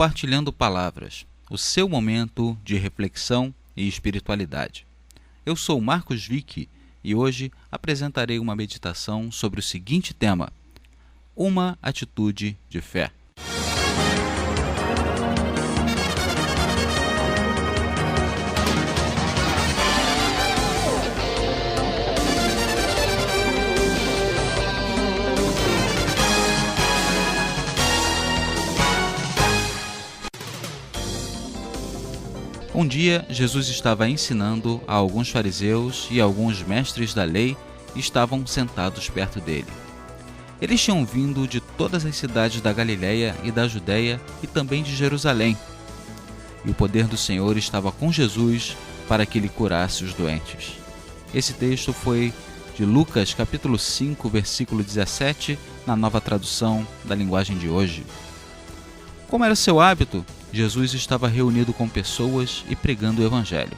Compartilhando Palavras, o seu momento de reflexão e espiritualidade. Eu sou Marcos Vick e hoje apresentarei uma meditação sobre o seguinte tema: uma atitude de fé. Um dia, Jesus estava ensinando a alguns fariseus e alguns mestres da lei e estavam sentados perto dele. Eles tinham vindo de todas as cidades da Galileia e da Judeia e também de Jerusalém. E o poder do Senhor estava com Jesus para que ele curasse os doentes. Esse texto foi de Lucas, capítulo 5, versículo 17, na Nova Tradução da Linguagem de Hoje. Como era seu hábito, Jesus estava reunido com pessoas e pregando o Evangelho.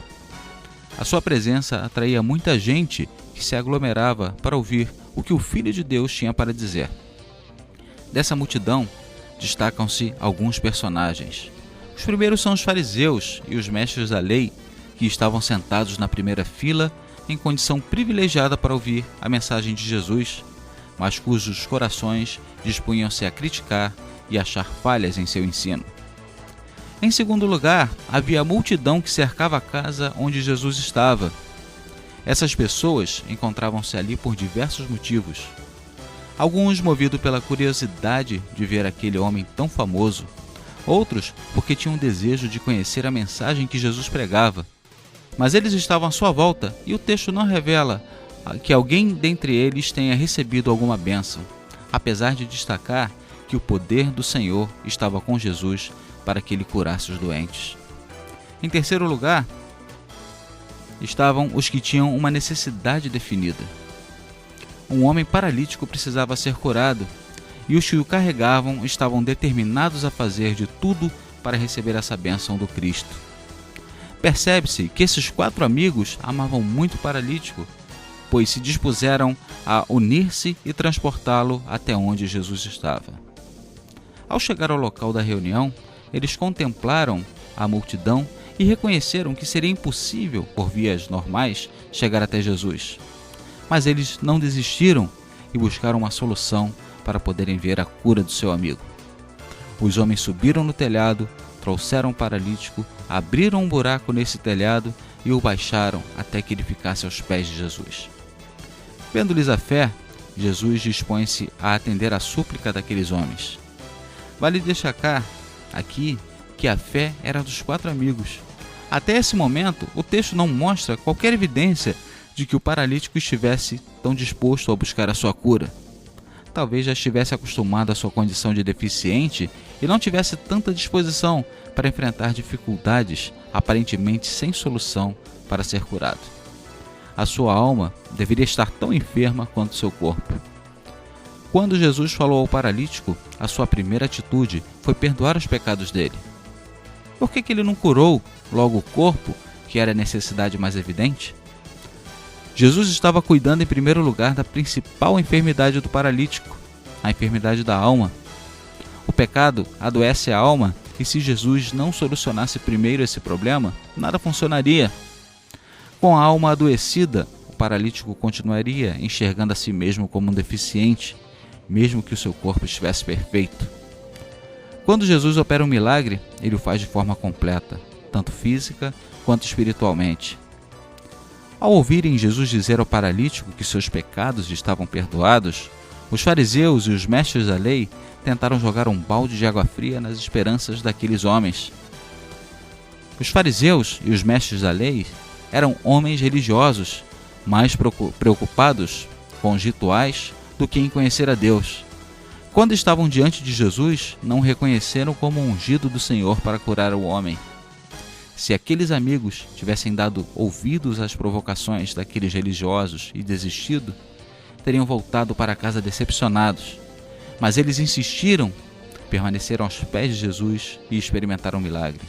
A sua presença atraía muita gente que se aglomerava para ouvir o que o Filho de Deus tinha para dizer. Dessa multidão, destacam-se alguns personagens. Os primeiros são os fariseus e os mestres da lei, que estavam sentados na primeira fila, em condição privilegiada para ouvir a mensagem de Jesus, mas cujos corações dispunham-se a criticar e achar falhas em seu ensino. Em segundo lugar, havia a multidão que cercava a casa onde Jesus estava. Essas pessoas encontravam-se ali por diversos motivos. Alguns movidos pela curiosidade de ver aquele homem tão famoso, outros porque tinham desejo de conhecer a mensagem que Jesus pregava. Mas eles estavam à sua volta e o texto não revela que alguém dentre eles tenha recebido alguma bênção, apesar de destacar que o poder do Senhor estava com Jesus para que ele curasse os doentes. Em terceiro lugar, estavam os que tinham uma necessidade definida. Um homem paralítico precisava ser curado, e os que o carregavam estavam determinados a fazer de tudo para receber essa bênção do Cristo. Percebe-se que esses 4 amigos amavam muito o paralítico, pois se dispuseram a unir-se e transportá-lo até onde Jesus estava. Ao chegar ao local da reunião, eles contemplaram a multidão e reconheceram que seria impossível, por vias normais, chegar até Jesus. Mas eles não desistiram e buscaram uma solução para poderem ver a cura do seu amigo. Os homens subiram no telhado, trouxeram o paralítico, abriram um buraco nesse telhado e o baixaram até que ele ficasse aos pés de Jesus. Vendo-lhes a fé, Jesus dispõe-se a atender à súplica daqueles homens. Vale destacar aqui que a fé era dos 4 amigos. Até esse momento, o texto não mostra qualquer evidência de que o paralítico estivesse tão disposto a buscar a sua cura. Talvez já estivesse acostumado à sua condição de deficiente e não tivesse tanta disposição para enfrentar dificuldades aparentemente sem solução para ser curado. A sua alma deveria estar tão enferma quanto seu corpo. Quando Jesus falou ao paralítico, a sua primeira atitude foi perdoar os pecados dele. Por que ele não curou logo o corpo, que era a necessidade mais evidente? Jesus estava cuidando em primeiro lugar da principal enfermidade do paralítico, a enfermidade da alma. O pecado adoece a alma e se Jesus não solucionasse primeiro esse problema, nada funcionaria. Com a alma adoecida, o paralítico continuaria enxergando a si mesmo como um deficiente, mesmo que o seu corpo estivesse perfeito. Quando Jesus opera um milagre, ele o faz de forma completa, tanto física quanto espiritualmente. Ao ouvirem Jesus dizer ao paralítico que seus pecados estavam perdoados, os fariseus e os mestres da lei tentaram jogar um balde de água fria nas esperanças daqueles homens. Os fariseus e os mestres da lei eram homens religiosos, mais preocupados com os rituais do que em conhecer a Deus. Quando estavam diante de Jesus, não o reconheceram como um ungido do Senhor para curar o homem. Se aqueles amigos tivessem dado ouvidos às provocações daqueles religiosos e desistido, teriam voltado para casa decepcionados. Mas eles insistiram, permaneceram aos pés de Jesus e experimentaram o milagre.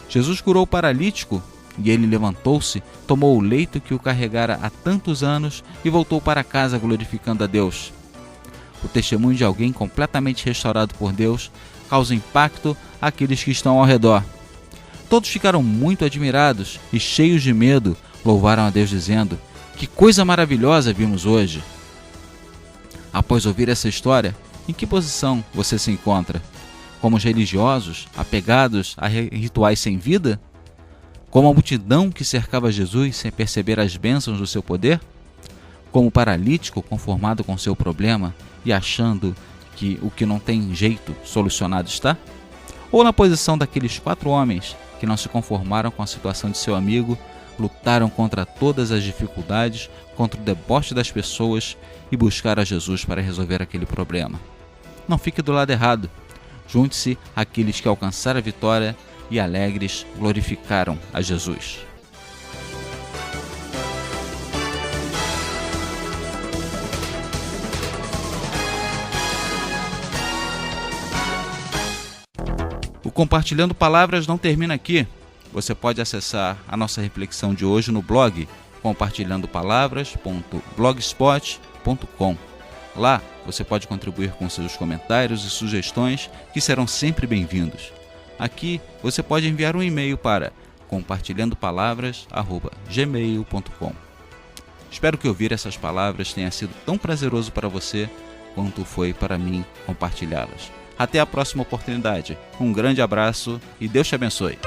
Jesus curou o paralítico e ele levantou-se, tomou o leito que o carregara há tantos anos e voltou para casa glorificando a Deus. O testemunho de alguém completamente restaurado por Deus causa impacto àqueles que estão ao redor. Todos ficaram muito admirados e, cheios de medo, louvaram a Deus dizendo: "Que coisa maravilhosa vimos hoje!" Após ouvir essa história, em que posição você se encontra? Como os religiosos, apegados a rituais sem vida? Como a multidão que cercava Jesus sem perceber as bênçãos do seu poder? Como o paralítico conformado com seu problema e achando que o que não tem jeito solucionado está? Ou na posição daqueles 4 homens que não se conformaram com a situação de seu amigo, lutaram contra todas as dificuldades, contra o deboche das pessoas e buscaram a Jesus para resolver aquele problema? Não fique do lado errado. Junte-se àqueles que alcançaram a vitória e alegres glorificaram a Jesus. O Compartilhando Palavras não termina aqui. Você pode acessar a nossa reflexão de hoje no blog compartilhandopalavras.blogspot.com. Lá você pode contribuir com seus comentários e sugestões, que serão sempre bem-vindos. Aqui você pode enviar um e-mail para compartilhandopalavras@gmail.com. Espero que ouvir essas palavras tenha sido tão prazeroso para você quanto foi para mim compartilhá-las. Até a próxima oportunidade. Um grande abraço e Deus te abençoe.